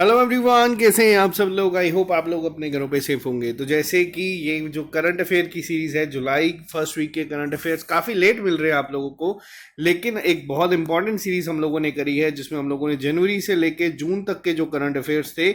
Hello everyone, कैसे हैं आप सब लोग। आई होप आप लोग अपने घरों पे सेफ होंगे। तो जैसे कि ये जो करंट अफेयर की सीरीज है, जुलाई फर्स्ट वीक के करंट अफेयर्स काफ़ी लेट मिल रहे हैं आप लोगों को, लेकिन एक बहुत इंपॉर्टेंट सीरीज हम लोगों ने करी है जिसमें हम लोगों ने जनवरी से लेके जून तक के जो करंट अफेयर्स थे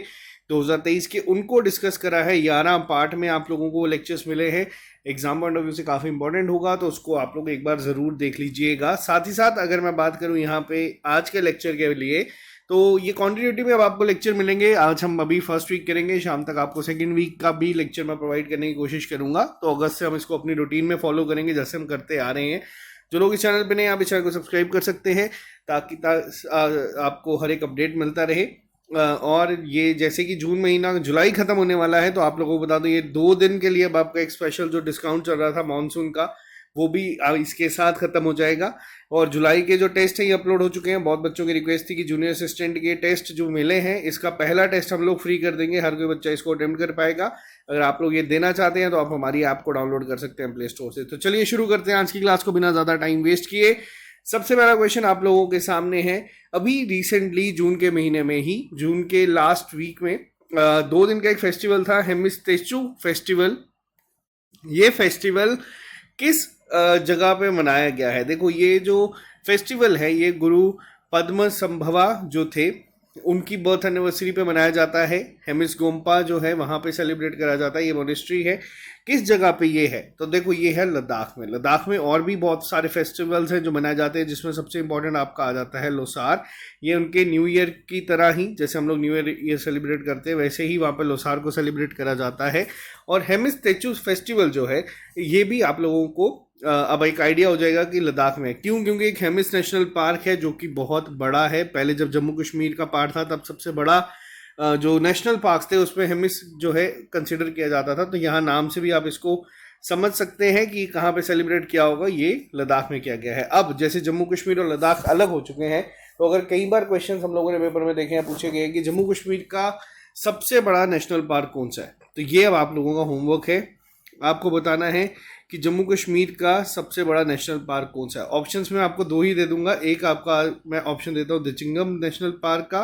2023 के, उनको डिस्कस करा है। 11 पार्ट में आप लोगों को लेक्चर्स मिले हैं। एग्जाम पॉइंट ऑफ व्यू से काफ़ी इंपॉर्टेंट होगा, तो उसको आप लोग एक बार ज़रूर देख लीजिएगा। साथ ही साथ अगर मैं बात करूँ यहाँ पे आज के लेक्चर के लिए, तो ये कॉन्टिन्यूटी में अब आपको लेक्चर मिलेंगे। आज हम अभी फर्स्ट वीक करेंगे, शाम तक आपको सेकंड वीक का भी लेक्चर मैं प्रोवाइड करने की कोशिश करूंगा। तो अगस्त से हम इसको अपनी रूटीन में फॉलो करेंगे जैसे हम करते आ रहे हैं। जो लोग इस चैनल पे नहीं, आप इस चैनल को सब्सक्राइब कर सकते हैं ताकि आपको हर एक अपडेट मिलता रहे। और ये जैसे कि जून महीना, जुलाई खत्म होने वाला है, तो आप लोगों को बता दूं ये 2 दिन के लिए अब आपका एक स्पेशल जो डिस्काउंट चल रहा था मानसून का, वो भी इसके साथ खत्म हो जाएगा। और जुलाई के जो टेस्ट हैं ये अपलोड हो चुके हैं। बहुत बच्चों की रिक्वेस्ट थी कि जूनियर असिस्टेंट के टेस्ट जो मिले हैं, इसका पहला टेस्ट हम लोग फ्री कर देंगे, हर कोई बच्चा इसको अटेम्प्ट कर पाएगा। अगर आप लोग ये देना चाहते हैं तो आप हमारी ऐप को डाउनलोड कर सकते हैं प्ले स्टोर से। तो चलिए शुरू करते हैं आज की क्लास को बिना ज़्यादा टाइम वेस्ट किए। सबसे पहला क्वेश्चन आप लोगों के सामने है। अभी रिसेंटली जून के महीने में ही, जून के लास्ट वीक में 2 दिन का एक फेस्टिवल था, हेमिस्तेचू फेस्टिवल। ये फेस्टिवल किस जगह पे मनाया गया है? देखो, ये जो फेस्टिवल है ये गुरु पद्म संभवा जो थे उनकी बर्थ एनिवर्सरी पे मनाया जाता है। हेमिस गोम्पा जो है वहाँ पे सेलिब्रेट करा जाता है। ये मोनेस्ट्री है। किस जगह पे ये है? तो देखो, ये है लद्दाख में। लद्दाख में और भी बहुत सारे फेस्टिवल्स हैं जो मनाए जाते हैं, जिसमें सबसे इंपॉर्टेंट आपका आ जाता है लोसार। ये उनके न्यू ईयर की तरह ही, जैसे हम लोग न्यू ईयर सेलिब्रेट करते हैं, वैसे ही वहाँ पे लोसार को सेलिब्रेट करा जाता है। और हेमिस्तेचू फेस्टिवल जो है ये भी आप लोगों को अब एक आइडिया हो जाएगा कि लद्दाख में क्यों, क्योंकि एक हेमिस नेशनल पार्क है जो कि बहुत बड़ा है। पहले जब जम्मू कश्मीर का पार्ट था तब सबसे बड़ा जो नेशनल पार्क थे उसमें हेमिस जो है कंसिडर किया जाता था। तो यहाँ नाम से भी आप इसको समझ सकते हैं कि कहाँ पे सेलिब्रेट किया होगा। ये लद्दाख में किया गया है। अब जैसे जम्मू कश्मीर और लद्दाख अलग हो चुके हैं, तो अगर कई बार क्वेश्चन हम लोगों ने पेपर में देखे हैं, पूछे गए कि जम्मू कश्मीर का सबसे बड़ा नेशनल पार्क कौन सा है, तो ये अब आप लोगों का होमवर्क है। आपको बताना है कि जम्मू कश्मीर का सबसे बड़ा नेशनल पार्क कौन सा है। ऑप्शंस में आपको 2 ही दे दूंगा। एक आपका मैं ऑप्शन देता हूँ दिचिंगम नेशनल पार्क का,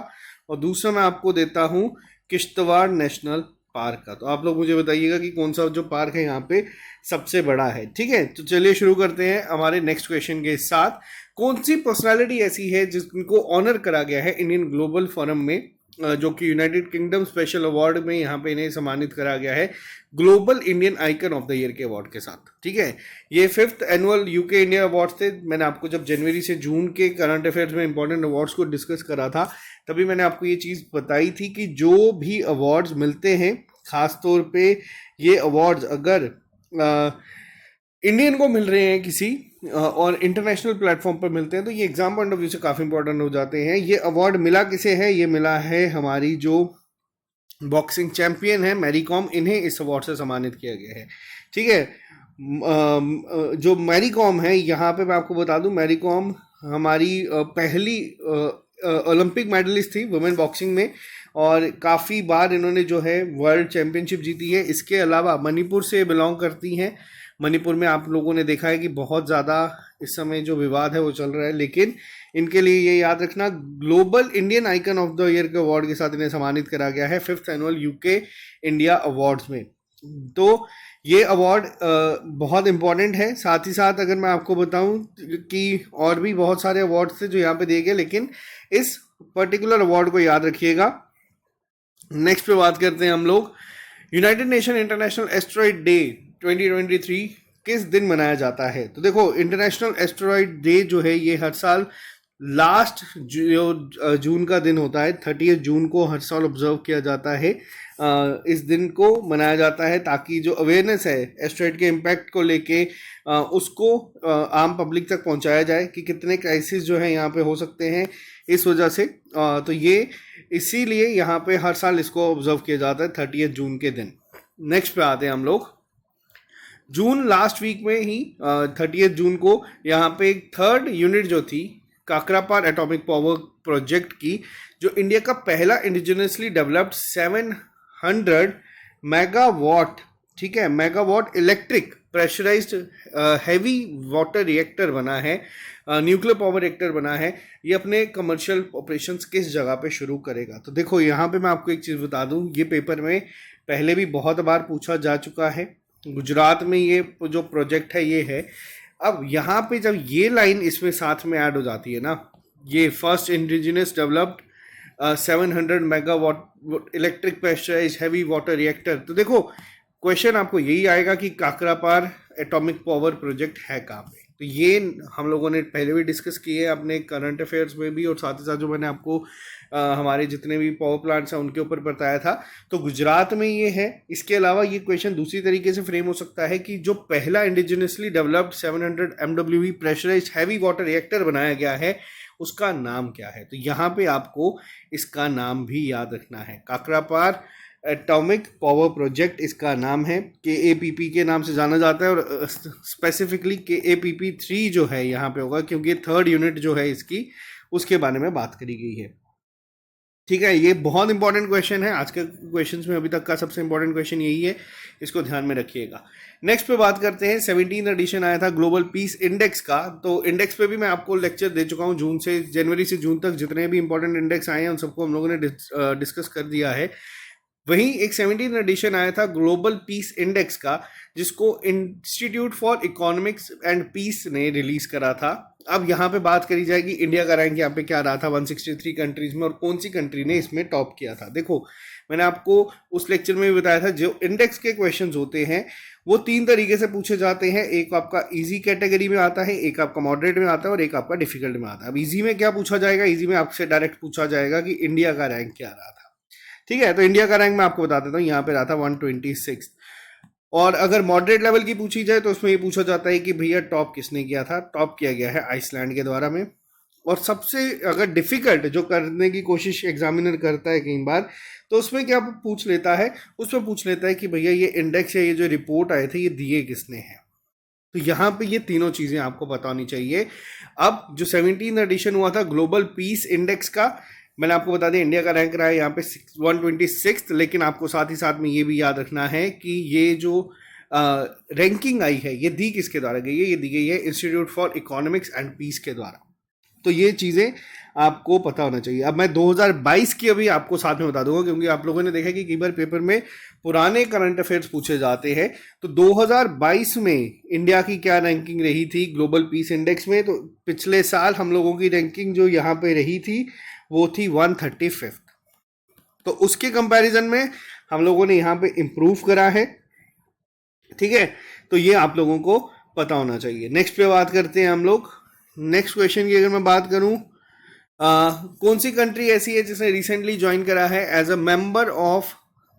और दूसरा मैं आपको देता हूँ किश्तवाड़ नेशनल पार्क का। तो आप लोग मुझे बताइएगा कि कौन सा जो पार्क है यहाँ पे सबसे बड़ा है। ठीक है, तो चलिए शुरू करते हैं हमारे नेक्स्ट क्वेश्चन के साथ। कौन सी पर्सनालिटी ऐसी है जिनको ऑनर करा गया है इंडियन ग्लोबल फोरम में, जो कि यूनाइटेड किंगडम स्पेशल अवार्ड में यहाँ पे इन्हें सम्मानित करा गया है global Indian icon of the year के अवार्ड के साथ। ठीक है, ये 5th annual UK India award थे। मैंने आपको जब जनवरी से जून के करंट अफेयर्स में इंपॉर्टेंट अवार्ड्स को डिस्कस करा था, तभी मैंने आपको ये चीज़ बताई थी कि जो भी अवार्ड्स मिलते हैं, खासतौर पे ये अवार्ड्स अगर इंडियन को मिल रहे हैं किसी और इंटरनेशनल प्लेटफॉर्म पर मिलते हैं, तो ये एग्जाम पॉइंट ऑफ व्यू से काफ़ी इंपॉर्टेंट हो जाते हैं। ये अवार्ड मिला किसे है? ये मिला है हमारी जो बॉक्सिंग चैंपियन है मैरी कॉम, इन्हें इस अवार्ड से सम्मानित किया गया है। ठीक है, जो मैरी कॉम है, यहाँ पे मैं आपको बता दूं, मैरी कॉम हमारी पहली ओलंपिक मेडलिस्ट थी वुमेन बॉक्सिंग में, और काफ़ी बार इन्होंने जो है वर्ल्ड चैंपियनशिप जीती है। इसके अलावा मणिपुर से बिलोंग करती हैं। मणिपुर में आप लोगों ने देखा है कि बहुत ज़्यादा इस समय जो विवाद है वो चल रहा है, लेकिन इनके लिए ये याद रखना, global Indian icon of the year के अवार्ड के साथ इन्हें सम्मानित करा गया है 5th annual UK India awards में। तो ये अवार्ड बहुत इंपॉर्टेंट है। साथ ही साथ अगर मैं आपको बताऊं कि और भी बहुत सारे अवार्ड्स थे जो यहाँ पे दिए गए, लेकिन इस पर्टिकुलर अवार्ड को याद रखिएगा। नेक्स्ट पे बात करते हैं हम लोग। United nation international asteroid day 2023 किस दिन मनाया जाता है? तो देखो, इंटरनेशनल एस्टेरॉयड डे जो है ये हर साल लास्ट जो जून का दिन होता है, 30 जून को हर साल ऑब्जर्व किया जाता है। इस दिन को मनाया जाता है ताकि जो अवेयरनेस है एस्टेरॉयड के इम्पैक्ट को लेके उसको आम पब्लिक तक पहुंचाया जाए कि कितने क्राइसिस जो है यहाँ पे हो सकते हैं इस वजह से। तो ये इसीलिए यहाँ पे हर साल इसको ऑब्जर्व किया जाता है 30 जून के दिन। नेक्स्ट पे आते हैं हम लोग। जून लास्ट वीक में ही 30 जून को यहाँ पे एक 3rd यूनिट जो थी काकरापार एटॉमिक पावर प्रोजेक्ट की, जो इंडिया का पहला इंडिजिनसली डेवलप्ड 700 मेगावाट, ठीक है, megawatt electric pressurised heavy water reactor बना है, न्यूक्लियर पावर रिएक्टर बना है, ये अपने कमर्शियल ऑपरेशंस किस जगह पे शुरू करेगा? तो देखो यहाँ पे मैं आपको एक चीज़ बता दूं, ये पेपर में पहले भी बहुत बार पूछा जा चुका है। गुजरात में ये जो प्रोजेक्ट है ये है। अब यहाँ पे जब ये लाइन इसमें साथ में ऐड हो जाती है ना, ये first indigenous developed 700 megawatt electric pressurise heavy water reactor, तो देखो क्वेश्चन आपको यही आएगा कि काकरापार एटॉमिक पावर प्रोजेक्ट है कहाँ पे। तो ये हम लोगों ने पहले भी डिस्कस किए है अपने करंट अफेयर्स में भी, और साथ ही साथ जो मैंने आपको हमारे जितने भी पावर प्लांट्स हैं उनके ऊपर बताया था, तो गुजरात में ये है। इसके अलावा ये क्वेश्चन दूसरी तरीके से फ्रेम हो सकता है कि जो पहला indigenously developed 700 MWE pressurised heavy water reactor बनाया गया है उसका नाम क्या है? तो यहाँ पे आपको इसका नाम भी याद रखना है, काकरापार एटॉमिक पावर प्रोजेक्ट इसका नाम है। KAPP के नाम से जाना जाता है, और स्पेसिफिकली KAPP3 जो है यहाँ पे होगा, क्योंकि थर्ड यूनिट जो है इसकी उसके बारे में बात करी गई है। ठीक है, ये बहुत इंपॉर्टेंट क्वेश्चन है, आज के क्वेश्चंस में अभी तक का सबसे इंपॉर्टेंट क्वेश्चन यही है, इसको ध्यान में रखिएगा। नेक्स्ट पे बात करते हैं, 17th एडिशन आया था ग्लोबल पीस इंडेक्स का। तो इंडेक्स पे भी मैं आपको लेक्चर दे चुका हूँ, जनवरी से जून तक जितने भी इंपॉर्टेंट इंडेक्स आए हैं उन सबको हम लोगों ने डिस्कस कर दिया है। वहीं एक 17th एडिशन आया था ग्लोबल पीस इंडेक्स का, जिसको Institute for Economics and Peace ने रिलीज करा था। अब यहाँ पे बात करी जाएगी इंडिया का रैंक यहाँ पे क्या रहा था 163 कंट्रीज में, और कौन सी कंट्री ने इसमें टॉप किया था। देखो मैंने आपको उस लेक्चर में भी बताया था, जो इंडेक्स के क्वेश्चंस होते हैं वो 3 तरीके से पूछे जाते हैं। एक आपका इजी कैटेगरी में आता है, एक आपका मॉडरेट में आता है, और एक आपका डिफिकल्ट में आता है। अब इजी में क्या पूछा जाएगा? इजी में आपसे डायरेक्ट पूछा जाएगा कि इंडिया का रैंक क्या रहा था। ठीक है, तो इंडिया का रैंक मैं आपको बता देता हूँ, यहाँ पे रहा था 126। और अगर मॉडरेट लेवल की पूछी जाए तो उसमें ये पूछा जाता है कि भैया टॉप किसने किया था? टॉप किया गया है आइसलैंड के द्वारा में। और सबसे अगर डिफिकल्ट जो करने की कोशिश एग्जामिनर करता है कई बार, तो उसमें क्या पूछ लेता है? उसमें पूछ लेता है कि भैया ये इंडेक्स या ये जो रिपोर्ट आए थे ये दिए किसने हैं। तो यहाँ पे ये तीनों चीज़ें आपको पता होनी चाहिए। अब जो 17th एडिशन हुआ था ग्लोबल पीस इंडेक्स का, मैंने आपको बता दें इंडिया का रैंक रहा है यहाँ पे 126, लेकिन आपको साथ ही साथ में ये भी याद रखना है कि ये जो रैंकिंग आई है ये दी किसके द्वारा गई है? ये दी गई है Institute for Economics and Peace के द्वारा। तो ये चीज़ें आपको पता होना चाहिए। अब मैं 2022 की अभी आपको साथ में बता दूंगा, क्योंकि आप लोगों ने देखा कि कई बार पेपर में पुराने करंट अफेयर्स पूछे जाते हैं। तो 2022 में इंडिया की क्या रैंकिंग रही थी ग्लोबल पीस इंडेक्स में? तो पिछले साल हम लोगों की रैंकिंग जो यहाँ पे रही थी वो थी 135। तो उसके कंपैरिजन में हम लोगों ने यहाँ पे इम्प्रूव करा है। ठीक है, तो ये आप लोगों को पता होना चाहिए। नेक्स्ट पे बात करते हैं हम लोग। नेक्स्ट क्वेश्चन की अगर मैं बात करूं, कौन सी कंट्री ऐसी है जिसने रिसेंटली ज्वाइन करा है as a member of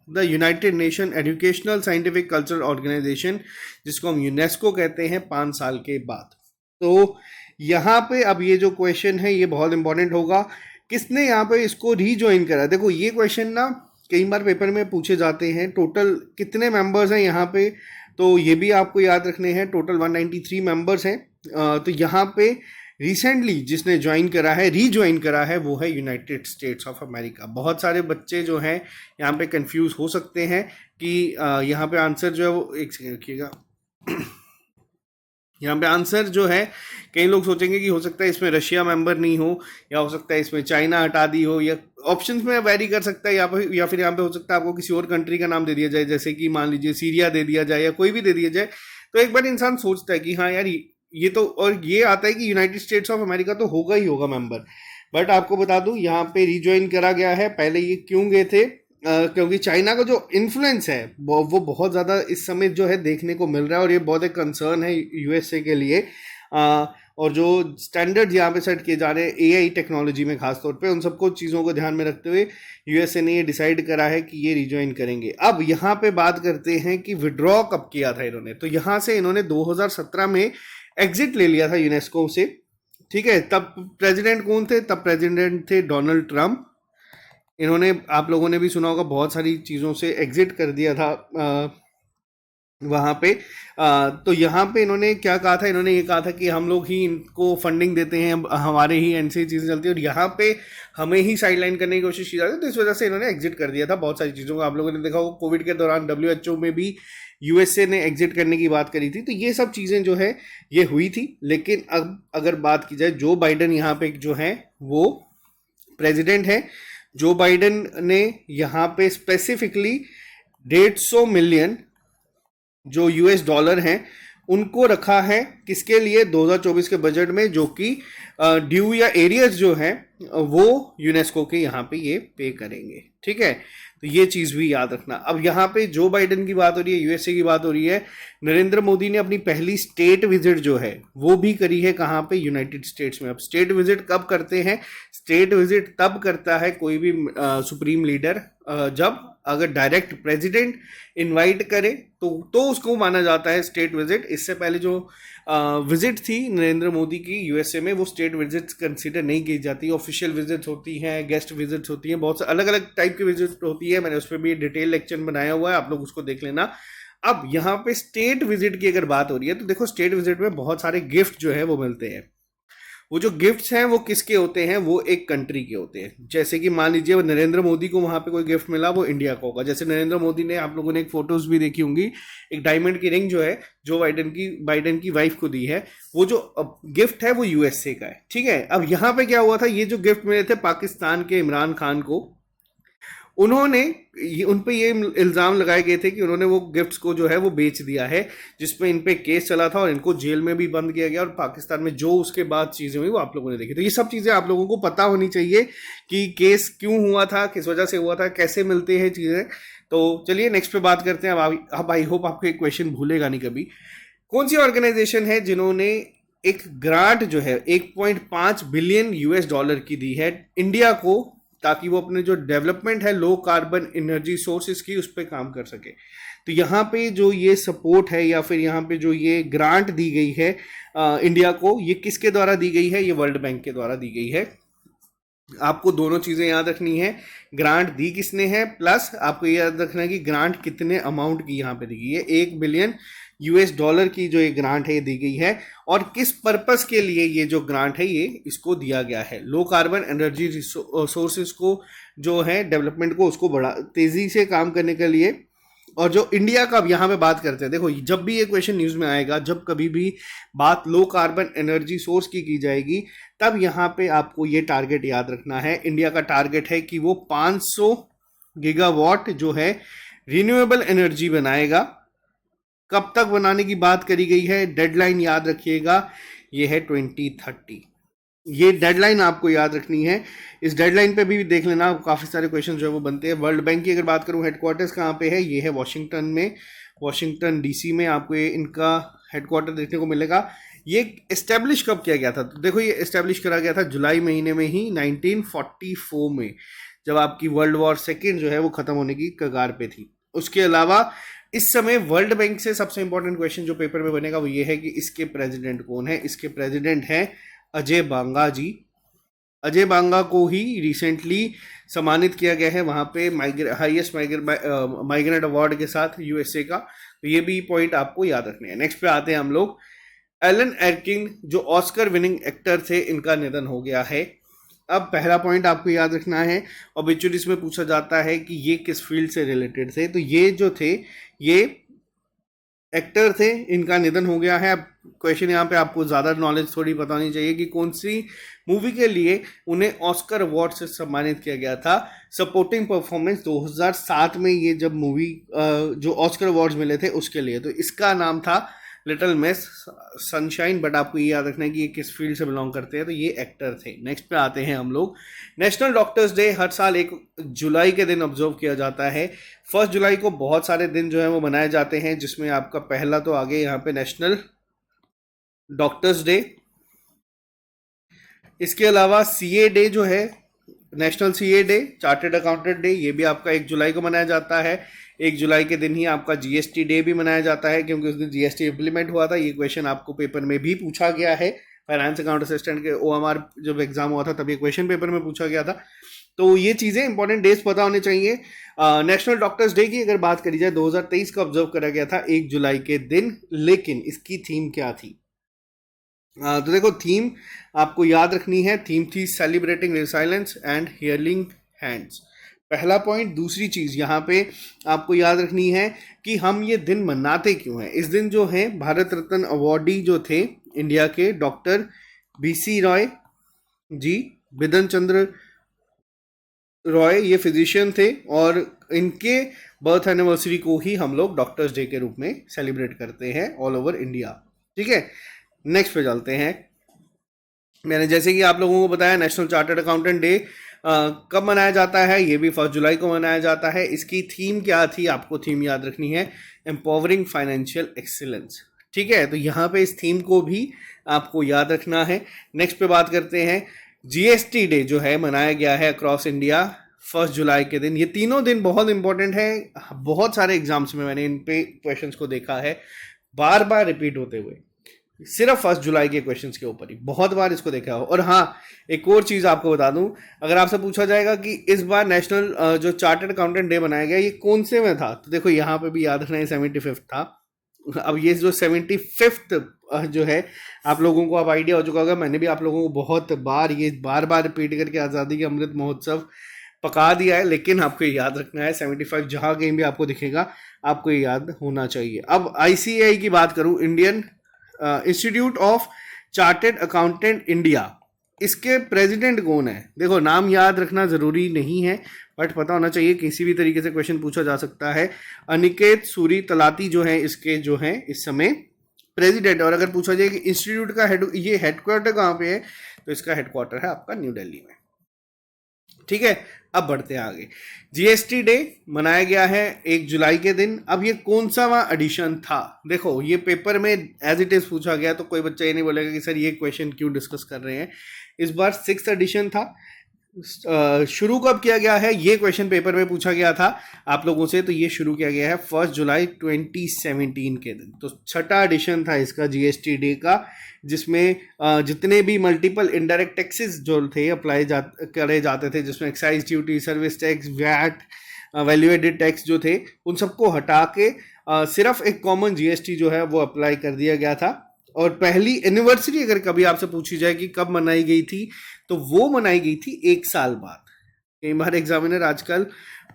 the United Nation Educational Scientific Cultural Organisation, जिसको हम यूनेस्को कहते हैं, 5 साल के बाद। तो यहाँ पे अब ये जो क्वेश्चन है ये बहुत इंपॉर्टेंट होगा, किसने यहाँ पे इसको रीज्वाइन करा। देखो ये क्वेश्चन ना कई बार पेपर में पूछे जाते हैं, टोटल कितने मेंबर्स हैं यहाँ पे, तो ये भी आपको याद रखने हैं। टोटल 193 मेंबर्स हैं। तो यहाँ पे रिसेंटली जिसने ज्वाइन करा है, रीज्वाइन करा है, वो है यूनाइटेड स्टेट्स ऑफ अमेरिका। बहुत सारे बच्चे जो हैं यहाँ पे कंफ्यूज हो सकते हैं कि यहाँ पे आंसर जो है वो, एक सेकेंड रखिएगा, यहाँ पे आंसर जो है कई लोग सोचेंगे कि हो सकता है इसमें रशिया मेंबर नहीं हो, या हो सकता है इसमें चाइना हटा दी हो, या ऑप्शंस में वेरी कर सकता है, या फिर यहाँ पे हो सकता है आपको किसी और कंट्री का नाम दे दिया जाए, जैसे कि मान लीजिए सीरिया दे दिया जाए या कोई भी दे दिया जाए। तो एक बार इंसान सोचता है कि हाँ यार ये तो, और ये आता है कि यूनाइटेड स्टेट्स ऑफ अमेरिका तो होगा ही होगा मेंबर। बट आपको बता दूं यहाँ पे रीज्वाइन करा गया है। पहले ये क्यों गए थे? क्योंकि चाइना का जो इन्फ्लुएंस है वो बहुत ज़्यादा इस समय जो है देखने को मिल रहा है, और ये बहुत एक कंसर्न है यूएसए के लिए। और जो स्टैंडर्ड्स यहाँ पे सेट किए जा रहे हैं एआई टेक्नोलॉजी में खासतौर पे, उन सबको चीज़ों को ध्यान में रखते हुए यूएसए ने ये डिसाइड करा है कि ये रिज्वाइन करेंगे। अब यहाँ पे बात करते हैं कि विड्रॉ कब किया था इन्होंने। तो यहाँ से इन्होंने 2017 में एग्जिट ले लिया था यूनेस्को से। ठीक है, तब प्रेसिडेंट कौन थे? तब प्रेसिडेंट थे डोनाल्ड ट्रंप। इन्होंने, आप लोगों ने भी सुना होगा, बहुत सारी चीज़ों से एग्जिट कर दिया था वहाँ पे तो यहाँ पे इन्होंने क्या कहा था, इन्होंने ये कहा था कि हम लोग ही इनको फंडिंग देते हैं, हमारे ही एंड से ही चीज़ें चलती है और यहाँ पे हमें ही साइडलाइन करने की कोशिश की जाती है। तो इस वजह से इन्होंने एग्जिट कर दिया था बहुत सारी चीज़ों को। आप लोगों ने देखा होगा कोविड के दौरान WHO में भी यूएसए ने एग्जिट करने की बात करी थी। तो ये सब चीज़ें जो है ये हुई थी। लेकिन अब अगर बात की जाए, जो बाइडन यहाँ पे जो है वो प्रेसिडेंट है। जो बाइडन ने यहाँ पे स्पेसिफिकली 150 मिलियन जो US डॉलर हैं उनको रखा है किसके लिए, 2024 के बजट में, जो कि ड्यू या एरियर्स जो हैं वो यूनेस्को के यहाँ पे ये पे करेंगे। ठीक है, तो ये चीज़ भी याद रखना। अब यहाँ पे जो बाइडन की बात हो रही है, यूएसए की बात हो रही है, नरेंद्र मोदी ने अपनी पहली स्टेट विजिट जो है वो भी करी है कहाँ पे, यूनाइटेड स्टेट्स में। अब स्टेट विजिट कब करते हैं, स्टेट विजिट तब करता है कोई भी सुप्रीम लीडर जब अगर डायरेक्ट प्रेसिडेंट इनवाइट करे तो उसको माना जाता है स्टेट विजिट। इससे पहले जो विजिट थी नरेंद्र मोदी की यूएसए में, वो स्टेट विजिट्स कंसीडर नहीं की जाती। ऑफिशियल विजिट्स होती हैं, गेस्ट विजिट्स होती हैं, बहुत से अलग अलग टाइप की विजिट होती है। मैंने उस पर भी डिटेल लेक्चर बनाया हुआ है, आप लोग उसको देख लेना। अब यहाँ पे स्टेट विजिट की अगर बात हो रही है तो देखो, स्टेट विजिट में बहुत सारे गिफ्ट जो है वो मिलते हैं। वो जो गिफ्ट्स हैं वो किसके होते हैं, वो एक कंट्री के होते हैं। जैसे कि मान लीजिए नरेंद्र मोदी को वहां पे कोई गिफ्ट मिला, वो इंडिया का होगा। जैसे नरेंद्र मोदी ने, आप लोगों ने एक फोटोज भी देखी होंगी, एक डायमंड की रिंग जो है जो बाइडन की वाइफ को दी है, वो जो गिफ्ट है वो यूएसए का है। ठीक है, अब यहाँ पे क्या हुआ था, ये जो गिफ्ट मिले थे पाकिस्तान के इमरान खान को, उन्होंने उन पे ये इल्ज़ाम लगाए गए थे कि उन्होंने वो गिफ्ट्स को जो है वो बेच दिया है, जिसपे इन पे केस चला था और इनको जेल में भी बंद किया गया। और पाकिस्तान में जो उसके बाद चीज़ें हुई वो आप लोगों ने देखी। तो ये सब चीज़ें आप लोगों को पता होनी चाहिए कि केस क्यों हुआ था, किस वजह से हुआ था, कैसे मिलते हैं चीज़ें। तो चलिए नेक्स्ट पे बात करते हैं। अब आई होप आपको एक क्वेश्चन भूलेगा नहीं कभी। कौन सी ऑर्गेनाइजेशन है जिन्होंने एक ग्रांट जो है 1.5 बिलियन US डॉलर की दी है इंडिया को, ताकि वो अपने जो डेवलपमेंट है लो कार्बन एनर्जी सोर्सेज की, उस पर काम कर सके। तो यहाँ पे जो ये सपोर्ट है या फिर यहाँ पे जो ये ग्रांट दी गई है इंडिया को, ये किसके द्वारा दी गई है, ये वर्ल्ड बैंक के द्वारा दी गई है। आपको दोनों चीज़ें याद रखनी है, ग्रांट दी किसने है, प्लस आपको ये याद रखना है कि ग्रांट कितने अमाउंट की यहाँ पे दी गई है। 1 बिलियन US डॉलर की जो ये ग्रांट है ये दी गई है, और किस पर्पस के लिए ये जो ग्रांट है ये इसको दिया गया है, लो कार्बन एनर्जी सोर्सेज को जो है डेवलपमेंट को उसको बड़ा तेज़ी से काम करने के लिए। और जो इंडिया का अब यहाँ पे बात करते हैं, देखो जब भी ये क्वेश्चन न्यूज़ में आएगा, जब कभी भी बात लो कार्बन एनर्जी सोर्स की जाएगी, तब यहाँ पे आपको ये टारगेट याद रखना है। इंडिया का टारगेट है कि वो 500 गीगावाट जो है रिन्यूएबल एनर्जी बनाएगा। कब तक बनाने की बात करी गई है, डेडलाइन याद रखिएगा, ये है 2030। ये डेडलाइन आपको याद रखनी है। इस डेडलाइन पे भी देख लेना, काफ़ी सारे क्वेश्चन जो है वो बनते हैं। वर्ल्ड बैंक की अगर बात करूँ, हेडक्वार्टर्स कहाँ पे है, ये है वॉशिंगटन में, वॉशिंगटन DC में आपको ये इनका हेडक्वार्टर देखने को मिलेगा। ये इस्टेब्लिश कब किया गया था, तो देखो ये इस्टेब्लिश करा गया था जुलाई महीने में ही 1944 में, जब आपकी वर्ल्ड वॉर सेकेंड जो है वो ख़त्म होने की कगार पे थी। उसके अलावा इस समय वर्ल्ड बैंक से सबसे इंपॉर्टेंट क्वेश्चन जो पेपर में बनेगा वो ये है कि इसके प्रेसिडेंट कौन है। इसके प्रेसिडेंट हैं अजय बांगा जी। अजय बांगा को ही रिसेंटली सम्मानित किया गया है वहाँ पे हाईएस्ट माइग्रेंट अवार्ड के साथ यूएसए का। तो ये भी पॉइंट आपको याद रखने हैं। नेक्स्ट पे आते हैं हम लोग। एलन एर्किन जो ऑस्कर विनिंग एक्टर थे, इनका निधन हो गया है। अब पहला पॉइंट आपको याद रखना है, ऑब्ituaries में पूछा जाता है कि ये किस फील्ड से रिलेटेड थे। तो ये जो थे ये एक्टर थे, इनका निधन हो गया है। अब क्वेश्चन यहाँ पे आपको ज़्यादा नॉलेज थोड़ी पता होनी चाहिए कि कौन सी मूवी के लिए उन्हें ऑस्कर अवार्ड से सम्मानित किया गया था। सपोर्टिंग परफॉर्मेंस 2007 में ये जब मूवी जो ऑस्कर अवार्ड्स मिले थे उसके लिए, तो इसका नाम था लिटिल मिस सनशाइन। बट आपको ये याद रखना है कि ये किस फील्ड से बिलोंग करते हैं, तो ये एक्टर थे। नेक्स्ट पे आते हैं हम लोग। नेशनल डॉक्टर्स डे हर साल 1 जुलाई के दिन ऑब्जर्व किया जाता है। 1 जुलाई को बहुत सारे दिन जो है वो मनाए जाते हैं, जिसमें आपका पहला तो आगे यहाँ पे नेशनल डॉक्टर्स डे। इसके अलावा CA डे जो है, national CA day, chartered accountant day, ये भी आपका 1 जुलाई को मनाया जाता है। 1 जुलाई के दिन ही आपका GST डे भी मनाया जाता है, क्योंकि उस दिन GST इम्प्लीमेंट हुआ था। ये क्वेश्चन आपको पेपर में भी पूछा गया है, फाइनेंस अकाउंट असिस्टेंट के OMR जब एग्जाम हुआ था तब ये क्वेश्चन पेपर में पूछा गया था। तो ये चीजें इंपॉर्टेंट डेज पता होने चाहिए। नेशनल डॉक्टर्स डे की अगर बात करी जाए 2023 का ऑब्जर्व करा गया था 1 जुलाई के दिन, लेकिन इसकी थीम क्या थी? तो देखो थीम आपको याद रखनी है, थीम थी celebrating resilience and healing hands, पहला पॉइंट। दूसरी चीज यहाँ पे आपको याद रखनी है कि हम ये दिन मनाते क्यों हैं। इस दिन जो है भारत रत्न अवार्डी जो थे इंडिया के डॉक्टर बीसी रॉय जी, बिधन चंद्र रॉय, ये फिजिशियन थे और इनके बर्थ एनिवर्सरी को ही हम लोग डॉक्टर्स डे के रूप में सेलिब्रेट करते हैं ऑल ओवर इंडिया। ठीक है, नेक्स्ट पे चलते हैं। मैंने जैसे कि आप लोगों को बताया नेशनल चार्टर्ड अकाउंटेंट डे कब मनाया जाता है, ये भी 1 जुलाई को मनाया जाता है। इसकी थीम क्या थी, आपको थीम याद रखनी है, एम्पावरिंग फाइनेंशियल एक्सीलेंस। ठीक है, तो यहाँ पे इस थीम को भी आपको याद रखना है। नेक्स्ट पे बात करते हैं, जीएसटी डे जो है मनाया गया है अक्रॉस इंडिया 1 जुलाई के दिन। ये तीनों दिन बहुत इंपॉर्टेंट है, बहुत सारे एग्जाम्स में मैंने इन पे क्वेश्चंस को देखा है बार बार रिपीट होते हुए, सिर्फ 1 जुलाई के क्वेश्चंस के ऊपर ही बहुत बार इसको देखा हो। और हाँ, एक और चीज आपको बता दूं, अगर आपसे पूछा जाएगा कि इस बार नेशनल जो चार्टर्ड अकाउंटेंट डे बनाया गया ये कौन से में था, तो देखो यहाँ पे भी याद रखना है 75th था। अब ये जो 75th जो है आप लोगों को अब आइडिया हो चुका होगा, मैंने भी आप लोगों को बहुत बार ये बार बार रिपीट करके आज़ादी का अमृत महोत्सव पका दिया है, लेकिन आपको याद रखना है 75 जहाँ कहीं भी आपको दिखेगा आपको ये याद होना चाहिए। अब ICAI की बात करूं, Indian institute of chartered accountant India, इसके प्रेसिडेंट कौन है? देखो नाम याद रखना जरूरी नहीं है बट पता होना चाहिए, किसी भी तरीके से क्वेश्चन पूछा जा सकता है। अनिकेत सूरी तलाती जो है इसके जो है इस समय प्रेसिडेंट। और अगर पूछा जाए कि इंस्टीट्यूट का ये हेडक्वार्टर कहाँ पे है, तो इसका हेडक्वार्टर है आपका न्यू दिल्ली में। ठीक है, अब बढ़ते हैं आगे। जीएसटी डे मनाया गया है 1 जुलाई के दिन। अब ये कौन सा वहाँ एडिशन था? देखो ये पेपर में एज इट इज पूछा गया, तो कोई बच्चा ये नहीं बोलेगा कि सर ये क्वेश्चन क्यों डिस्कस कर रहे हैं। इस बार 6th एडिशन था। शुरू कब किया गया है, ये क्वेश्चन पेपर में पूछा गया था आप लोगों से, तो ये शुरू किया गया है 1 जुलाई 2017 के दिन। तो 6ठा एडिशन था इसका जीएसटी डे का, जिसमें जितने भी मल्टीपल इनडायरेक्ट टैक्सेस जो थे अप्लाई करे जाते थे, जिसमें excise duty, service tax, VAT, value added tax जो थे, उन सबको हटा के सिर्फ एक कॉमन जीएसटी जो है वो अप्लाई कर दिया गया था। और पहली एनिवर्सरी अगर कभी आपसे पूछी जाए कि कब मनाई गई थी, तो वो मनाई गई थी 1 साल बाद। कई बार एग्जामिनर आजकल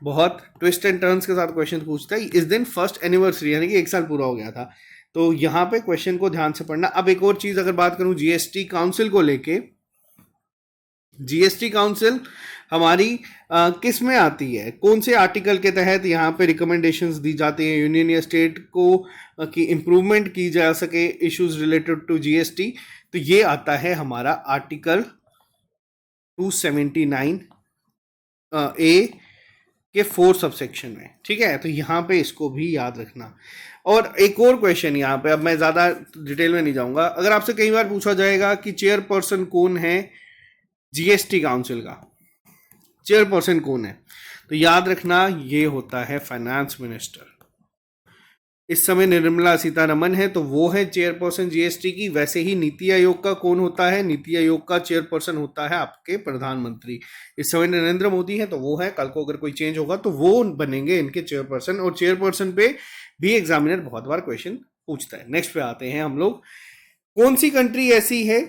बहुत ट्विस्ट एंड टर्न्स के साथ क्वेश्चन पूछता है। इस दिन फर्स्ट एनिवर्सरी यानी कि 1 साल पूरा हो गया था, तो यहाँ पे क्वेश्चन को ध्यान से पढ़ना। अब एक और चीज अगर बात करूं जीएसटी काउंसिल को लेके, जीएसटी काउंसिल हमारी किस में आती है, कौन से आर्टिकल के तहत यहाँ पे रिकमेंडेशंस दी जाती है यूनियन या स्टेट को कि इम्प्रूवमेंट की जा सके इश्यूज रिलेटेड टू जीएसटी, तो ये आता है हमारा आर्टिकल 279 ए के 4 सबसेक्शन में। ठीक है, तो यहाँ पे इसको भी याद रखना। और एक और क्वेश्चन यहाँ पे, अब मैं ज़्यादा डिटेल में नहीं जाऊँगा, अगर आपसे कई बार पूछा जाएगा कि चेयरपर्सन कौन है जीएसटी काउंसिल का, चेयरपर्सन कौन है, तो याद रखना ये होता है फाइनेंस मिनिस्टर। इस समय निर्मला सीतारमन है, तो वो है चेयरपर्सन जीएसटी की। वैसे ही नीति आयोग का कौन होता है, नीति आयोग का चेयरपर्सन होता है आपके प्रधानमंत्री। इस समय नरेंद्र मोदी है तो वो है, कल को अगर कोई चेंज होगा तो वो बनेंगे इनके चेयरपर्सन। और चेयरपर्सन पे भी एग्जामिनर बहुत बार क्वेश्चन पूछता है। नेक्स्ट पे आते हैं हम लोग, कौन सी कंट्री ऐसी है,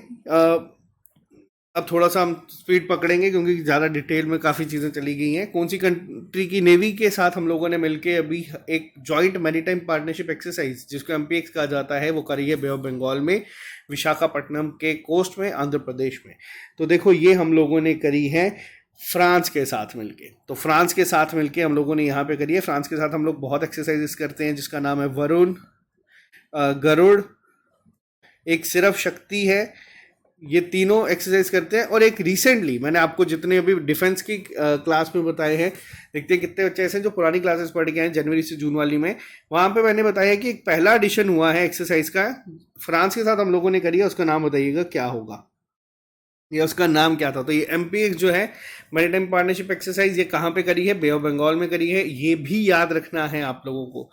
अब थोड़ा सा हम स्पीड पकड़ेंगे क्योंकि ज़्यादा डिटेल में काफ़ी चीज़ें चली गई हैं। कौन सी कंट्री की नेवी के साथ हम लोगों ने मिलके अभी एक जॉइंट मैरीटाइम पार्टनरशिप एक्सरसाइज, जिसको MPX कहा जाता है, वो करी है बे ऑफ बंगाल में, विशाखापट्टनम के कोस्ट में, आंध्र प्रदेश में। तो देखो ये हम लोगों ने करी है फ्रांस के साथ मिलके। तो फ्रांस के साथ मिलके हम लोगों ने यहाँ पे करी है। फ्रांस के साथ हम लोग बहुत एक्सरसाइजेस करते हैं, जिसका नाम है वरुण, गरुड़, एक सिर्फ शक्ति है, ये तीनों एक्सरसाइज करते हैं। और एक रिसेंटली मैंने आपको जितने अभी डिफेंस की क्लास में बताए हैं, देखते हैं कितने बच्चे ऐसे जो पुरानी क्लासेस पढ़ के आए जनवरी से जून वाली में, वहाँ पे मैंने बताया कि एक पहला एडिशन हुआ है एक्सरसाइज का, फ्रांस के साथ हम लोगों ने करी है। उसका नाम बताइएगा क्या होगा, या उसका नाम क्या था। तो ये MPX जो है मैरीटाइम पार्टनरशिप एक्सरसाइज, ये कहाँ पे करी है, बे ऑफ बंगाल में करी है, ये भी याद रखना है आप लोगों को।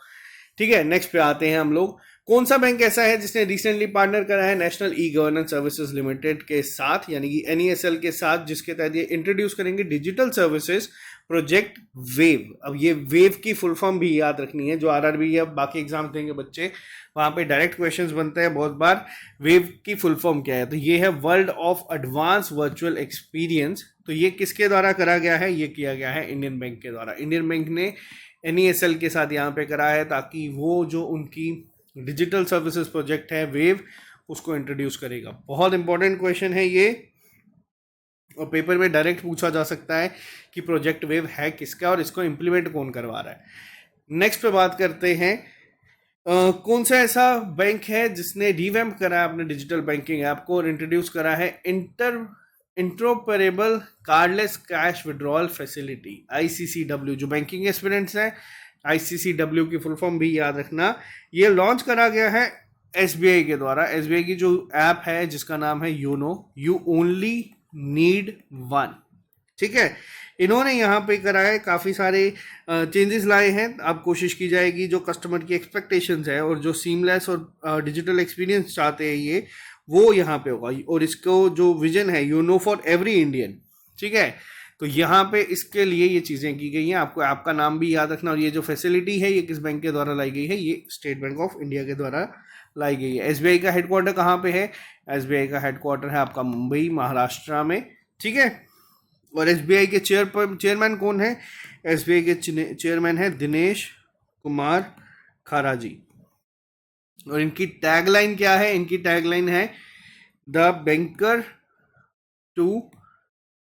ठीक है, नेक्स्ट पे आते हैं हम लोग, कौन सा बैंक ऐसा है जिसने रिसेंटली पार्टनर करा है national e governance services limited के साथ, यानी कि एनईएसएल के साथ, जिसके तहत ये इंट्रोड्यूस करेंगे डिजिटल सर्विसेज प्रोजेक्ट वेव। अब ये वेव की फुल फॉर्म भी याद रखनी है, जो आरआरबी या बाकी एग्जाम देंगे बच्चे वहां पे डायरेक्ट क्वेश्चंस बनते हैं बहुत बार। वेव की फुल फॉर्म क्या है? तो ये है world of advance virtual experience. तो ये किसके द्वारा करा गया है? ये किया गया है इंडियन बैंक के द्वारा। इंडियन बैंक ने एनईएसएल के साथ यहाँ पे करा है ताकि वो जो उनकी डिजिटल सर्विसेज प्रोजेक्ट है वेव, उसको इंट्रोड्यूस करेगा। बहुत इंपॉर्टेंट क्वेश्चन है ये, और पेपर में डायरेक्ट पूछा जा सकता है कि प्रोजेक्ट वेव है किसका और इसको इंप्लीमेंट कौन करवा रहा है। नेक्स्ट पे बात करते हैं कौन सा ऐसा बैंक है जिसने रिवैम्प करा है अपने डिजिटल बैंकिंग ऐप को और इंट्रोड्यूस करा है interoperable cardless cash withdrawal facility, ICCW. जो बैंकिंग एस्पिरेंट्स हैं, आईसीसीडब्ल्यू की फुल फॉर्म भी याद रखना। ये लॉन्च करा गया है एसबीआई के द्वारा। एसबीआई की जो ऐप है जिसका नाम है YONO, you only need one, ठीक है। इन्होंने यहाँ पे करा है, काफ़ी सारे चेंजेस लाए हैं। अब कोशिश की जाएगी जो कस्टमर की एक्सपेक्टेशंस है और जो सीमलेस और डिजिटल एक्सपीरियंस चाहते हैं ये, वो यहाँ पे होगा। और इसको जो विजन है यूनो फॉर एवरी इंडियन, ठीक है। तो यहाँ पे इसके लिए ये चीज़ें की गई हैं। आपको ऐप का नाम भी याद रखना। और ये जो फैसिलिटी है ये किस बैंक के द्वारा लाई गई है? ये स्टेट बैंक ऑफ इंडिया के द्वारा लाई गई है। एसबीआई का हेडक्वार्टर कहाँ पे है? एसबीआई का हेडक्वार्टर है आपका मुंबई, महाराष्ट्र में, ठीक है। और एसबीआई के चेयरमैन कौन है? एसबीआई के चेयरमैन है दिनेश कुमार खारा जी। और इनकी टैगलाइन क्या है? इनकी टैगलाइन है the banker to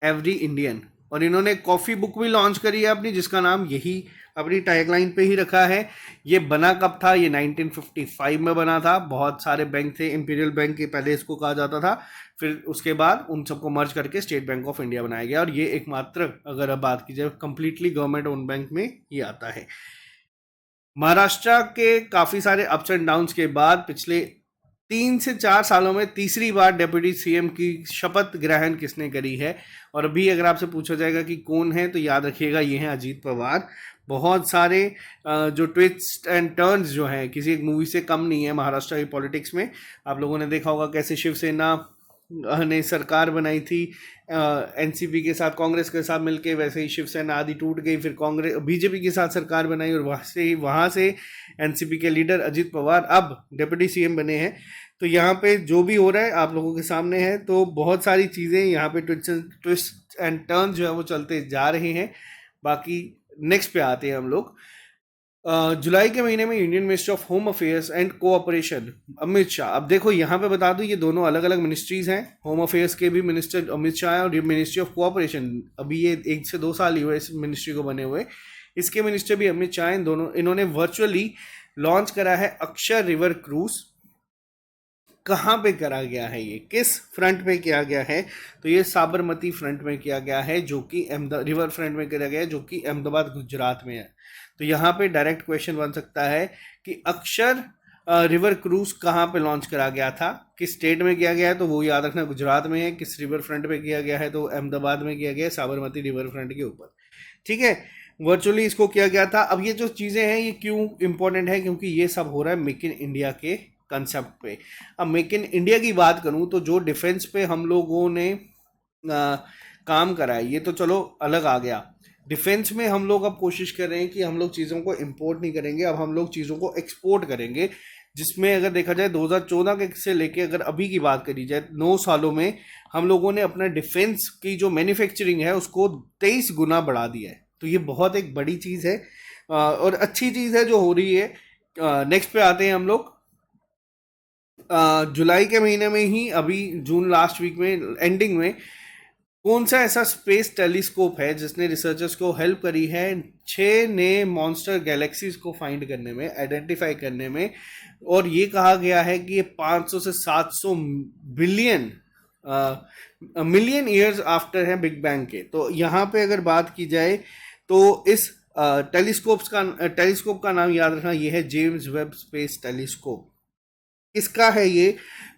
every Indian. और इन्होंने कॉफ़ी बुक भी लॉन्च करी है अपनी, जिसका नाम यही अपनी टैगलाइन पे ही रखा है। ये बना कब था? ये 1955 में बना था। बहुत सारे बैंक थे, इंपीरियल बैंक के पहले इसको कहा जाता था, फिर उसके बाद उन सबको मर्ज करके स्टेट बैंक ऑफ इंडिया बनाया गया। और ये एकमात्र, अगर अब बात की जाए, कंप्लीटली गवर्नमेंट ओन बैंक में ही आता है। महाराष्ट्र के काफ़ी सारे अप्स एंड डाउन्स के बाद पिछले 3 से 4 सालों में तीसरी बार डेप्यूटी सीएम की शपथ ग्रहण किसने करी है? और अभी अगर आपसे पूछा जाएगा कि कौन है, तो याद रखिएगा ये हैं अजीत पवार। बहुत सारे जो ट्विस्ट एंड टर्न्स जो हैं किसी एक मूवी से कम नहीं है महाराष्ट्र की पॉलिटिक्स में। आप लोगों ने देखा होगा कैसे शिवसेना ने सरकार बनाई थी एनसीपी के साथ, कांग्रेस के साथ मिलके, वैसे ही शिवसेना आदि टूट गई, फिर कांग्रेस बीजेपी के साथ सरकार बनाई और वहाँ से एनसीपी के लीडर अजीत पवार अब डिप्टी सीएम बने हैं। तो यहाँ पे जो भी हो रहा है आप लोगों के सामने है। तो बहुत सारी चीज़ें यहाँ पे ट्विस्ट एंड टर्न जो है वो चलते जा रहे हैं। बाकी नेक्स्ट पे आते हैं हम लोग। जुलाई के महीने में Indian ministry of Home affairs and cooperation Amit Shah. अब देखो यहाँ पे बता दूं ये दोनों अलग अलग मिनिस्ट्रीज हैं। होम अफेयर्स के भी मिनिस्टर अमित शाह है और ये मिनिस्ट्री ऑफ कोऑपरेशन अभी ये 1 से 2 साल ही हुए इस मिनिस्ट्री को बने हुए, इसके मिनिस्टर भी अमित शाह हैं। दोनों इन्होंने वर्चुअली लॉन्च करा है अक्षर रिवर क्रूज। कहाँ पे करा गया है? ये किस फ्रंट पे किया गया है? तो ये साबरमती फ्रंट में किया गया है, जो कि रिवर फ्रंट में किया गया है, जो कि अहमदाबाद गुजरात में है। तो यहाँ पे डायरेक्ट क्वेश्चन बन सकता है कि अक्षर रिवर क्रूज कहाँ पे लॉन्च करा गया था, किस स्टेट में किया गया है? तो वो याद रखना गुजरात में है। किस रिवर फ्रंट पे किया गया है? तो अहमदाबाद में किया गया है, साबरमती रिवर फ्रंट के ऊपर, ठीक है। वर्चुअली इसको किया गया था। अब ये जो चीज़ें हैं ये क्यों इंपॉर्टेंट है? क्योंकि ये सब हो रहा है मेक इन इंडिया के कंसेप्ट पे। अब मेक इन इंडिया की बात करूं तो जो डिफेंस पे हम लोगों ने काम करा है ये तो चलो अलग आ गया। डिफेंस में हम लोग अब कोशिश कर रहे हैं कि हम लोग चीज़ों को इंपोर्ट नहीं करेंगे, अब हम लोग चीज़ों को एक्सपोर्ट करेंगे। जिसमें अगर देखा जाए 2014 के से लेके अगर अभी की बात करी जाए 9 सालों में हम लोगों ने अपना डिफेंस की जो मैन्युफैक्चरिंग है उसको 23 गुना बढ़ा दिया है। तो ये बहुत एक बड़ी चीज़ है और अच्छी चीज़ है जो हो रही है। नेक्स्ट पे आते हैं हम लोग। जुलाई के महीने में ही, अभी जून लास्ट वीक में एंडिंग में, कौन सा ऐसा स्पेस टेलीस्कोप है जिसने रिसर्चर्स को हेल्प करी है 6 नए मॉन्स्टर गैलेक्सीज को फाइंड करने में, आइडेंटिफाई करने में। और ये कहा गया है कि ये 500 से 700 मिलियन ईयर्स आफ्टर है बिग बैंग के। तो यहाँ पे अगर बात की जाए तो इस टेलीस्कोप का नाम याद रखना, ये है जेम्स वेब स्पेस टेलीस्कोप। किसका है ये?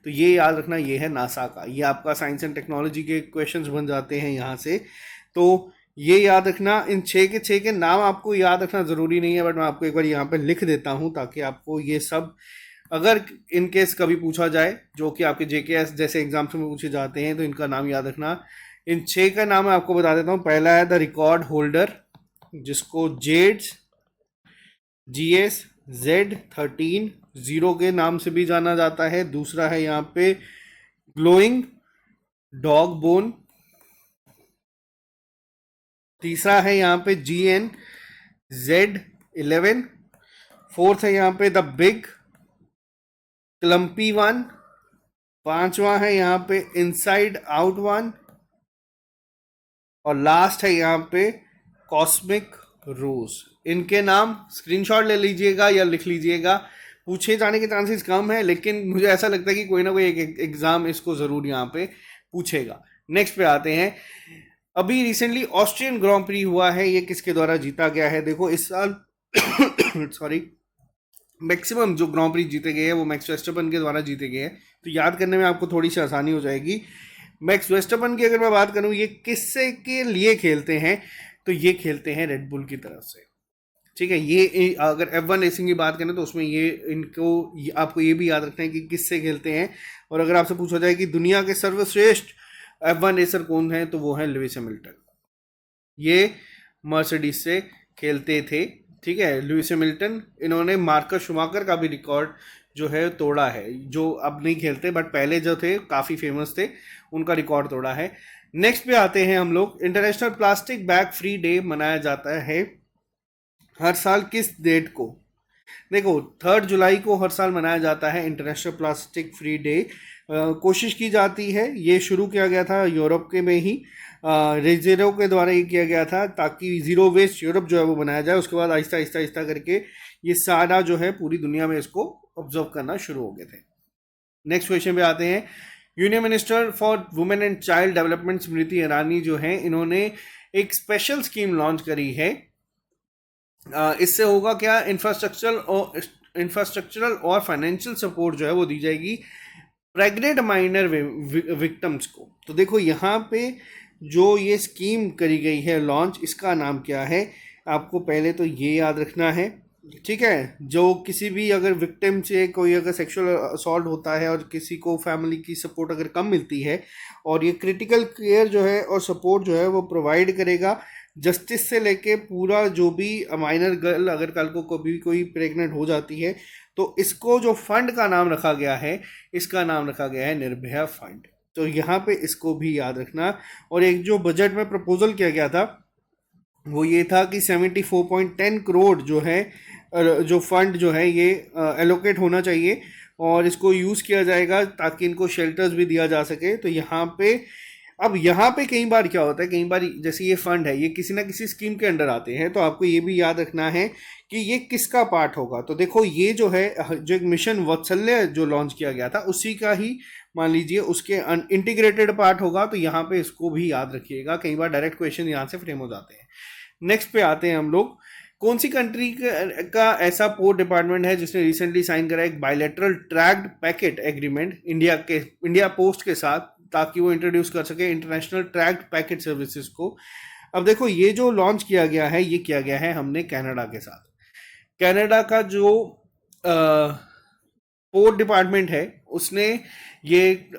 तो ये याद रखना ये है नासा का। ये आपका साइंस एंड टेक्नोलॉजी के क्वेश्चंस बन जाते हैं यहाँ से। तो ये याद रखना, इन 6 के नाम आपको याद रखना ज़रूरी नहीं है, बट मैं आपको एक बार यहाँ पे लिख देता हूँ ताकि आपको ये सब अगर इन केस कभी पूछा जाए, जो कि आपके जेकेएस जैसे एग्जाम्स में पूछे जाते हैं, तो इनका नाम याद रखना। इन 6 का नाम मैं आपको बता देता हूँ। पहला है द रिकॉर्ड होल्डर, जिसको जेड्स GS-Z13 जीरो के नाम से भी जाना जाता है। दूसरा है यहाँ पे ग्लोइंग डॉग बोन। तीसरा है यहाँ पे GN-Z11। फोर्थ है यहाँ पे द बिग क्लम्पी वन। पांचवा है यहाँ पे इनसाइड आउट वन। और लास्ट है यहाँ पे कॉस्मिक रोज। इनके नाम स्क्रीनशॉट ले लीजिएगा या लिख लीजिएगा। पूछे जाने के चांसेस कम है, लेकिन मुझे ऐसा लगता है कि कोई ना कोई एक एग्जाम इसको जरूर यहाँ पे पूछेगा। नेक्स्ट पे आते हैं। अभी रिसेंटली ऑस्ट्रियन ग्रांड प्री हुआ है, ये किसके द्वारा जीता गया है? देखो इस साल सॉरी, मैक्सिमम जो ग्रांड प्री जीते गए हैं वो मैक्स वेस्टरपन के द्वारा जीते गए हैं, तो याद करने में आपको थोड़ी सी आसानी हो जाएगी। मैक्स वेस्टरपन की अगर मैं बात करूं, ये किससे के लिए खेलते हैं? तो ये खेलते हैं रेडबुल की तरफ से। ठीक है, ये अगर F1 रेसिंग की बात करें तो उसमें ये इनको आपको ये भी याद रखना है कि किससे खेलते हैं। और अगर आपसे पूछा जाए कि दुनिया के सर्वश्रेष्ठ F1 रेसर कौन है, तो वो है लुइस हैमिल्टन। ये मर्सिडीज से खेलते थे। ठीक है, लुइस हैमिल्टन, इन्होंने मार्कस शुमाकर का भी रिकॉर्ड जो है तोड़ा है, जो अब नहीं खेलते बट पहले जो थे काफ़ी फेमस थे, उनका रिकॉर्ड तोड़ा है। नेक्स्ट पे आते हैं हम लोग। International plastic bag free day मनाया जाता है हर साल किस डेट को? देखो 3 जुलाई को हर साल मनाया जाता है इंटरनेशनल प्लास्टिक फ्री डे। कोशिश की जाती है, ये शुरू किया गया था यूरोप के में ही, रेजेरो के द्वारा ये किया गया था ताकि जीरो वेस्ट यूरोप जो है वो बनाया जाए। उसके बाद आहिस्ता आहिस्ता आहिस्ता करके ये सारा जो है पूरी दुनिया में इसको ऑब्जर्व करना शुरू हो गए थे। नेक्स्ट क्वेश्चन पे आते हैं। Union minister for women and child development Smriti Irani जो है, इन्होंने एक स्पेशल स्कीम लॉन्च करी है। इससे होगा क्या, इंफ्रास्ट्रक्चरल और फाइनेंशियल सपोर्ट जो है वो दी जाएगी प्रेग्नेंट माइनर विक्टिम्स को। तो देखो यहाँ पे जो ये स्कीम करी गई है लॉन्च, इसका नाम क्या है? आपको पहले तो ये याद रखना है। ठीक है, जो किसी भी अगर विक्टिम से कोई अगर सेक्सुअल असॉल्ट होता है और किसी को फैमिली की सपोर्ट अगर कम मिलती है, और ये क्रिटिकल केयर जो है और सपोर्ट जो है वो प्रोवाइड करेगा, जस्टिस से लेके पूरा जो भी माइनर गर्ल अगर कल को कभी कोई प्रेग्नेंट हो जाती है, तो इसको जो फंड का नाम रखा गया है, इसका नाम रखा गया है निर्भया फंड। तो यहाँ पे इसको भी याद रखना। और एक जो बजट में प्रपोजल किया गया था वो ये था कि 74.10 करोड़ जो है जो फंड जो है ये एलोकेट होना चाहिए और इसको यूज़ किया जाएगा ताकि इनको शेल्टर्स भी दिया जा सके। तो यहाँ पे अब यहाँ पे कई बार क्या होता है, कई बार जैसे ये फंड है ये किसी ना किसी स्कीम के अंडर आते हैं, तो आपको ये भी याद रखना है कि ये किसका पार्ट होगा। तो देखो ये जो है जो एक मिशन वात्सल्य जो लॉन्च किया गया था उसी का ही मान लीजिए उसके इंटीग्रेटेड पार्ट होगा। तो यहाँ पे इसको भी याद रखिएगा, कई बार डायरेक्ट क्वेश्चन यहाँ से फ्रेम हो जाते हैं। नेक्स्ट पे आते हैं हम लोग। कौन सी कंट्री का ऐसा पोर्ट डिपार्टमेंट है जिसने रिसेंटली साइन करा एक bilateral tracked packet agreement India post के साथ, ताकि वो इंट्रोड्यूस कर सके इंटरनेशनल ट्रैक्ड पैकेट सर्विसेज को। अब देखो ये जो लॉन्च किया गया है ये किया गया है हमने कनाडा के साथ। कनाडा का जो पोर्ट डिपार्टमेंट है उसने ये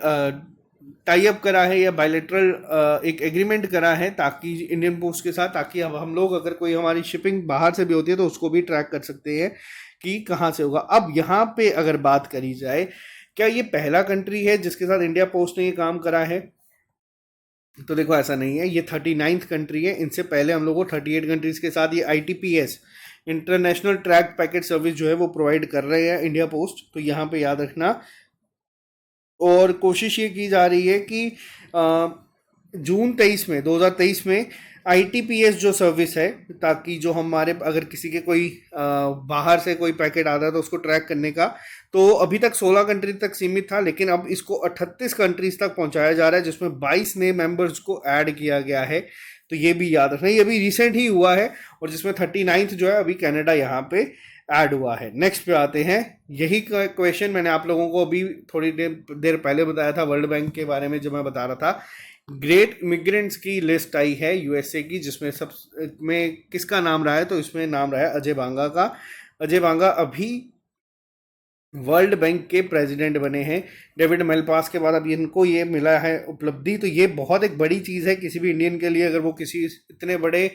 टाई अप करा है या बायलैटरल एक एग्रीमेंट करा है ताकि इंडियन पोस्ट के साथ, ताकि अब हम लोग अगर कोई हमारी शिपिंग बाहर से भी होती है तो उसको भी ट्रैक कर सकते हैं कि कहाँ से होगा। अब यहाँ पे अगर बात करी जाए, क्या ये पहला कंट्री है जिसके साथ इंडिया पोस्ट ने ये काम करा है? तो देखो ऐसा नहीं है, ये 39th कंट्री है। इनसे पहले हम लोग को 38 कंट्रीज के साथ ये ITPS international track packet service जो है वो प्रोवाइड कर रहे हैं इंडिया पोस्ट। तो यहाँ पे याद रखना। और कोशिश ये की जा रही है कि जून 2023 में ITPS जो सर्विस है, ताकि जो हमारे अगर किसी के कोई बाहर से कोई पैकेट आता है तो उसको ट्रैक करने का, तो अभी तक 16 कंट्री तक सीमित था, लेकिन अब इसको 38 कंट्रीज तक पहुंचाया जा रहा है, जिसमें 22 नए मेंबर्स को ऐड किया गया है। तो ये भी याद रखना, ये अभी रिसेंट ही हुआ है और जिसमें 39th जो है अभी कनाडा यहाँ पे ऐड हुआ है। नेक्स्ट पे आते हैं। यही क्वेश्चन मैंने आप लोगों को अभी थोड़ी देर पहले बताया था वर्ल्ड बैंक के बारे में, जब मैं बता रहा था। ग्रेट इमिग्रेंट्स की लिस्ट आई है USA की, जिसमें सब में किसका नाम रहा है? तो इसमें नाम रहा है अजय बांगा का। अजय बांगा अभी वर्ल्ड बैंक के प्रेसिडेंट बने हैं डेविड मेलपास के बाद। अब इनको ये मिला है उपलब्धि, तो ये बहुत एक बड़ी चीज़ है किसी भी इंडियन के लिए, अगर वो किसी इतने बड़े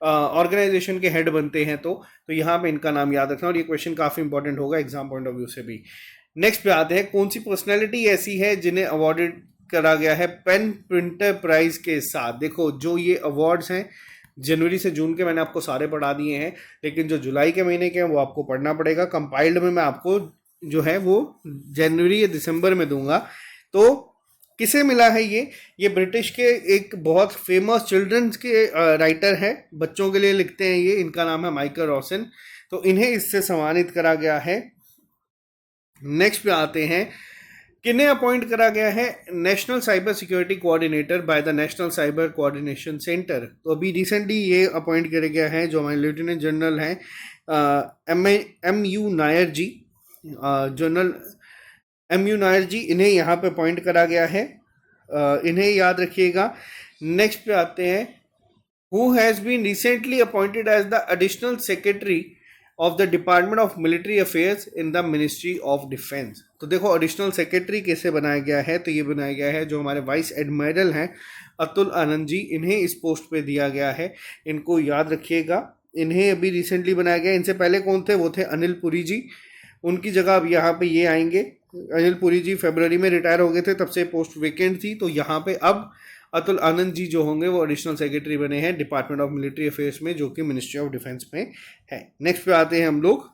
ऑर्गेनाइजेशन के हेड बनते हैं तो यहाँ पे इनका नाम याद रखना, और ये क्वेश्चन काफ़ी इंपॉर्टेंट होगा एग्जाम पॉइंट ऑफ व्यू से भी। नेक्स्ट पे आते हैं, कौन सी पर्सनैलिटी ऐसी है जिन्हें अवॉर्डेड करा गया है पेन प्रिंटर प्राइज के साथ। देखो जो ये अवार्ड्स हैं जनवरी से जून के मैंने आपको सारे पढ़ा दिए हैं, लेकिन जो जुलाई के महीने के हैं वो आपको पढ़ना पड़ेगा। कंपाइल्ड में मैं आपको जो है वो जनवरी या दिसंबर में दूंगा। तो किसे मिला है ये ब्रिटिश के एक बहुत फेमस चिल्ड्रंस के राइटर हैं, बच्चों के लिए लिखते हैं ये, इनका नाम है माइकल रॉसन। तो इन्हें इससे सम्मानित करा गया है। नेक्स्ट पे आते हैं, किन्हें अपॉइंट करा गया है national cyber security coordinator by the national cyber coordination centre. तो अभी रिसेंटली ये अपॉइंट किया गया है जो हमारे लेफ्टिनेंट जनरल हैं MU नायर जी, जनरल MU नायर जी, इन्हें यहाँ पे अपॉइंट करा गया है, इन्हें याद रखिएगा। नेक्स्ट पे आते हैं, who has been recently appointed as the additional secretary of the Department of Military Affairs in the Ministry of Defence. तो देखो एडिशनल सेक्रेटरी कैसे बनाया गया है, तो ये बनाया गया है जो हमारे वाइस एडमिरल हैं अतुल आनंद जी, इन्हें इस पोस्ट पे दिया गया है, इनको याद रखिएगा। इन्हें अभी रिसेंटली बनाया गया, इनसे पहले कौन थे, वो थे अनिल पुरी जी, उनकी जगह अब यहाँ पे ये आएंगे। अनिल पुरी जी फरवरी में रिटायर हो गए थे, तब से पोस्ट वेकेंट थी, तो यहाँ पे अब अतुल आनंद जी जो होंगे वो एडिशनल सेक्रेटरी बने हैं डिपार्टमेंट ऑफ मिलिट्री अफेयर्स में, जो कि मिनिस्ट्री ऑफ डिफेंस में है। नेक्स्ट पे आते हैं हम लोग,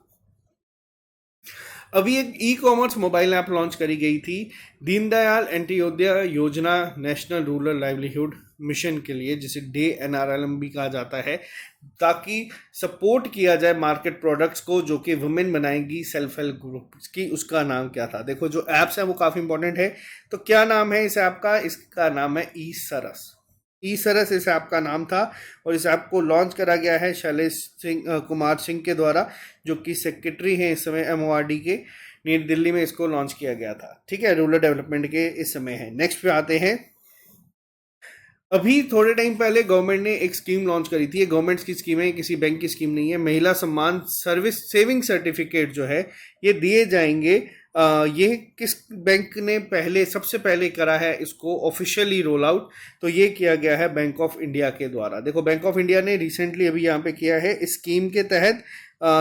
अभी एक ई-कॉमर्स मोबाइल ऐप लॉन्च करी गई थी दीनदयाल अंत्योदय योजना नेशनल रूरल लाइवलीहुड मिशन के लिए, जिसे DNRLM भी कहा जाता है, ताकि सपोर्ट किया जाए मार्केट प्रोडक्ट्स को जो कि वुमेन बनाएंगी सेल्फ हेल्प ग्रुप की। उसका नाम क्या था, देखो जो ऐप्स है वो काफ़ी इंपॉर्टेंट है। तो क्या नाम है इस ऐप का, इसका नाम है ई सरस इस ऐप का नाम था, और इस ऐप को लॉन्च करा गया है शैलेश कुमार सिंह के द्वारा, जो कि सेक्रेटरी हैं इस समय MORD के, नई दिल्ली में इसको लॉन्च किया गया था। ठीक है, रूरल डेवलपमेंट के इस समय है। नेक्स्ट पे आते हैं, अभी थोड़े टाइम पहले गवर्नमेंट ने एक स्कीम लॉन्च करी थी, ये गवर्नमेंट की स्कीम है, किसी बैंक की स्कीम नहीं है। महिला सम्मान सर्विस सेविंग सर्टिफिकेट जो है ये दिए जाएंगे। ये किस बैंक ने सबसे पहले करा है इसको ऑफिशियली रोल आउट, तो ये किया गया है बैंक ऑफ इंडिया के द्वारा। देखो बैंक ऑफ इंडिया ने रिसेंटली अभी यहाँ पे किया है, इस स्कीम के तहत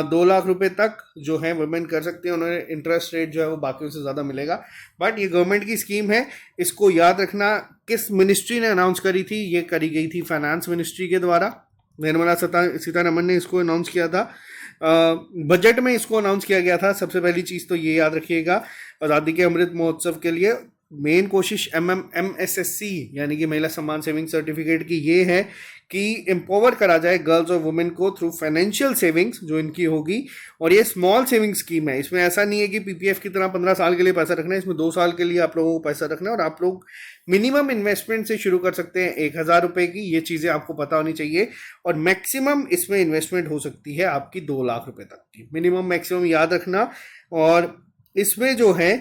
2 लाख रुपए तक जो है वुमेन कर सकते हैं, उन्हें इंटरेस्ट रेट जो है वो बाकियों से ज़्यादा मिलेगा, बट ये गवर्नमेंट की स्कीम है, इसको याद रखना। किस मिनिस्ट्री ने अनाउंस करी थी, ये करी गई थी फाइनेंस मिनिस्ट्री के द्वारा, निर्मला सीतारमण ने इसको अनाउंस किया था, बजट में इसको अनाउंस किया गया था। सबसे पहली चीज़ तो ये याद रखिएगा, आज़ादी के अमृत महोत्सव के लिए मेन कोशिश MSSC यानी कि महिला सम्मान सेविंग सर्टिफिकेट की ये है कि एम्पावर करा जाए गर्ल्स और वुमेन को थ्रू फाइनेंशियल सेविंग्स जो इनकी होगी, और ये स्मॉल सेविंग स्कीम है। इसमें ऐसा नहीं है कि PPF की तरह 15 साल के लिए पैसा रखना है, इसमें 2 साल के लिए आप लोगों को पैसा रखना है, और आप लोग मिनिमम इन्वेस्टमेंट से शुरू कर सकते हैं 1,000 रुपये की, ये चीज़ें आपको पता होनी चाहिए, और मैक्सिमम इसमें इन्वेस्टमेंट हो सकती है आपकी 2 लाख रुपये तक की, मिनिमम मैक्सिमम याद रखना। और इसमें जो है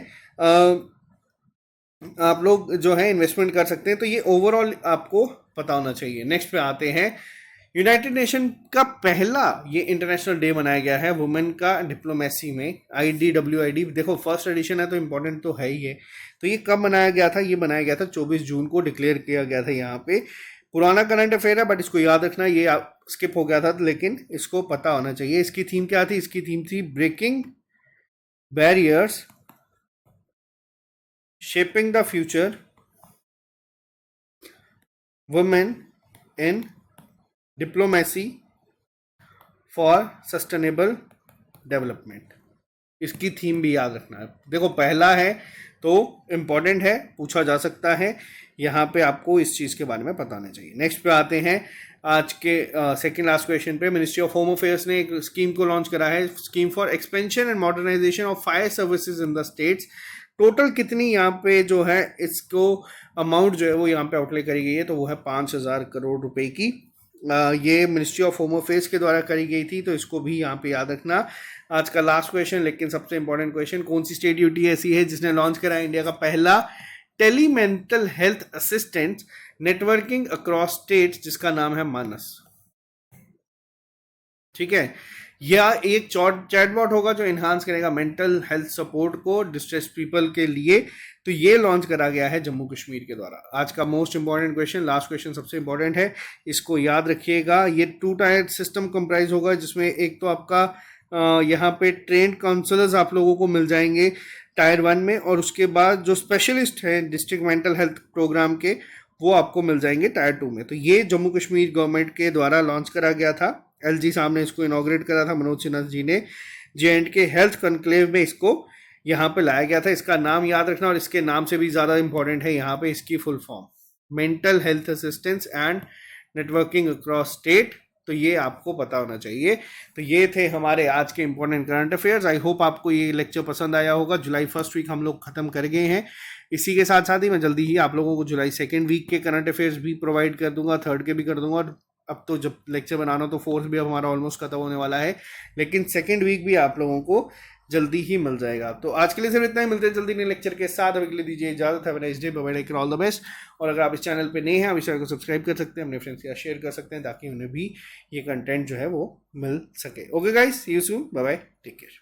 आप लोग जो है इन्वेस्टमेंट कर सकते हैं, तो ये ओवरऑल आपको पता होना चाहिए। नेक्स्ट पे आते हैं, यूनाइटेड नेशन का पहला ये इंटरनेशनल डे मनाया गया है वुमेन का डिप्लोमेसी में, IDWID। देखो फर्स्ट एडिशन है तो इम्पोर्टेंट तो है ही है। तो ये कब मनाया गया था, ये बनाया गया था 24 जून को, डिक्लेयर किया गया था। यहाँ पे पुराना करंट अफेयर है बट इसको याद रखना, ये स्किप हो गया था, लेकिन इसको पता होना चाहिए। इसकी थीम क्या थी, इसकी थीम थी breaking barriers shaping the future women in diplomacy for sustainable development। इसकी थीम भी याद रखना है। देखो पहला है तो इम्पॉर्टेंट है, पूछा जा सकता है, यहाँ पे आपको इस चीज़ के बारे में पता होना चाहिए। नेक्स्ट पे आते हैं, आज के सेकंड लास्ट क्वेश्चन पे, मिनिस्ट्री ऑफ होम अफेयर्स ने एक स्कीम को लॉन्च करा है, scheme for expansion and modernisation of fire services in the states. Total कितनी यहाँ पे जो है इसको अमाउंट जो है वो यहाँ पे आउटले करी गई है, तो वो है 5,000 करोड़ रुपए की। ये मिनिस्ट्री ऑफ होम अफेयर्स के द्वारा करी गई थी, तो इसको भी यहाँ पे याद रखना। आज का लास्ट क्वेश्चन लेकिन सबसे इंपॉर्टेंट क्वेश्चन, कौन सी स्टेट यूटी ऐसी है जिसने लॉन्च करा इंडिया का पहला tele mental health assistant networking across states, जिसका नाम है मानस। ठीक है, या एक चैटबॉट होगा जो इन्हांस करेगा मेंटल हेल्थ सपोर्ट को डिस्ट्रेस पीपल के लिए। तो ये लॉन्च करा गया है जम्मू कश्मीर के द्वारा। आज का most important question, last question सबसे इंपॉर्टेंट है, इसको याद रखिएगा। ये 2 टायर सिस्टम कंप्राइज होगा, जिसमें एक तो आपका यहाँ पे ट्रेंड काउंसलर्स आप लोगों को मिल जाएंगे टायर 1 में, और उसके बाद जो स्पेशलिस्ट हैं डिस्ट्रिक्ट मेंटल हेल्थ प्रोग्राम के, वो आपको मिल जाएंगे टायर 2 में। तो ये जम्मू कश्मीर गवर्नमेंट के द्वारा लॉन्च करा गया था। एलजी साहब ने इसको इनॉग्रेट करा था, मनोज सिन्हा जी ने जे&के हेल्थ कॉन्क्लेव में इसको यहाँ पे लाया गया था। इसका नाम याद रखना, और इसके नाम से भी ज़्यादा इंपॉर्टेंट है यहाँ पे इसकी full form, mental health assistance and networking across state. तो ये आपको पता होना चाहिए। तो ये थे हमारे आज के important current affairs. I hope आपको ये लेक्चर पसंद आया होगा। जुलाई फर्स्ट वीक हम लोग खत्म कर गए हैं। इसी के साथ साथ ही मैं जल्दी ही आप लोगों को जुलाई सेकेंड वीक के करंट अफेयर्स भी प्रोवाइड कर दूंगा, थर्ड के भी कर दूंगा। और अब तो जब लेक्चर बनाना तो फोर्थ भी अब हमारा ऑलमोस्ट खत्म होने वाला है, लेकिन सेकेंड वीक भी आप लोगों को जल्दी ही मिल जाएगा। तो आज के लिए सिर्फ इतना ही, मिलते हैं जल्दी नए लेक्चर के साथ। अभी के लिए दीजिए इजाजत। Have a nice day, bye bye, all the best. और अगर आप इस चैनल पे नए हैं, आप इस चैनल को सब्सक्राइब कर सकते हैं, अपने फ्रेंड्स के साथ शेयर कर सकते हैं, ताकि उन्हें भी ये कंटेंट जो है वो मिल सके। Okay guys, see you soon, bye bye, take care.